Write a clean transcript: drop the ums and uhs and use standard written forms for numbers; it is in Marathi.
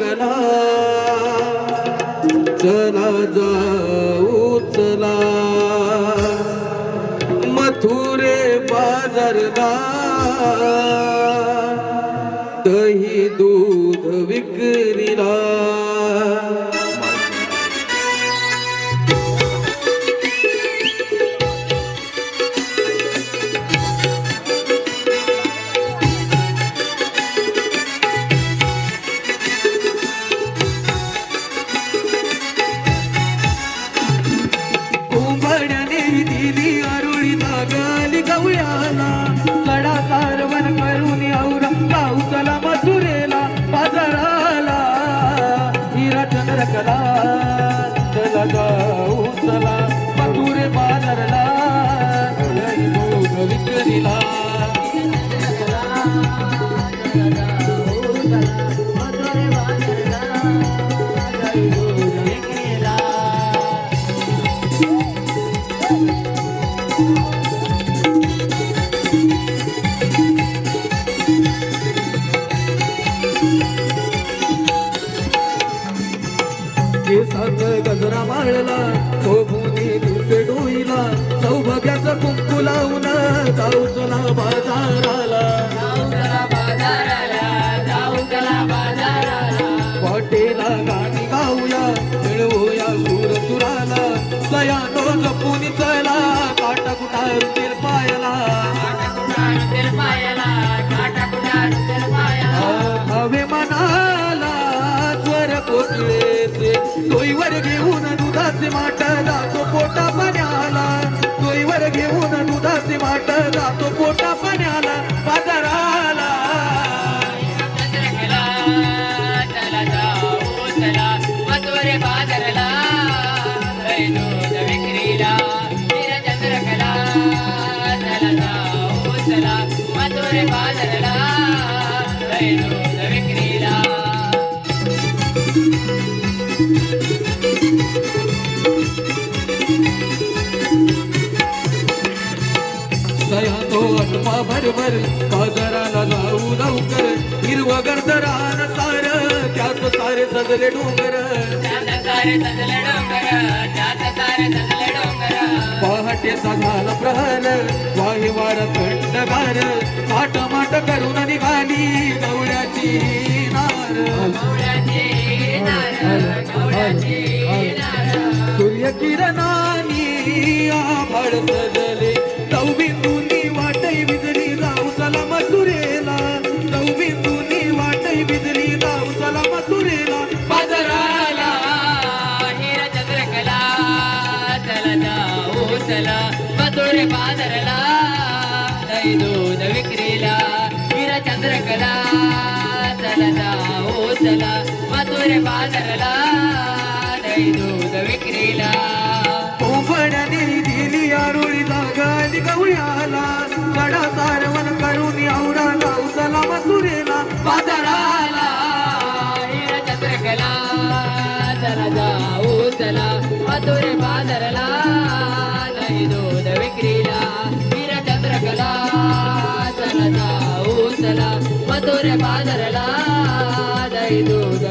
चंद्रकला चला जाऊ चला मथुरे बाजारला दही दूध विक्रीला दिली आरुळी लागली गवळ्याला कडा सारवण करून औरा जाऊ चला मथुरेला बाजाराला हिरा चंद्रकला चला जाऊ चला मथुरे बाजारला दही दूध विक्रीला केसात गजरा माळला शोभूनी दिवसे डोईला सौभाग्याचं कुंकू लावून जाऊ चला बाजाराला वाटेला गाणी गाऊया मिळवूया सूर सुराला सयानो जपून चला काटा कुटार पायला हवे मनाला स्वर कोसळेचे तोईवर घेऊन दुधाचे माठ जातो पोटा पाण्याला तोईवर घेऊन दुधाचे माठ जातो पोटा पाण्याला बाजाराला चला जाऊ चला मथुरे बाजारला दही दूध विक्रीला हिरा चंद्रकला चला जाऊ चला मथुरे बाजारला दही दूध विक्रीला सयानो आत्मा भरभर बाजाराला जाऊ लवकर हिरवगर दरान सार त्यात सारे सजले डोंगर पहाटेचा झाला प्रहर वाही वार थंडगार माट माट करून निघाली गवळ्याची नार सूर्य किरणानी आभाळ सजले बिंदूनी वाटई बिजली जाऊ चला मथुरेला बिंदूनी वाटई बिजली जाऊ चला मथुरेला बाजाराला हिरा चंद्रकला चला जाऊ चला मथुरे बाजारला दही दूध विक्रीला हिरा चंद्रकला चला जाऊ चला मथुरे बाजारला दही दूध विक्रीला उभण्याने दिली आरुळी लागली गवळ्याला कडा सारवण करून औरा जाऊ चला मथुरेला बाजाराला हिरा चंद्रकला चला जाऊ चला मथुरे बाजारला दही दूध विक्रीला हिरा चंद्रकला चला जाऊ चला मथुरे बाजारला दही दूध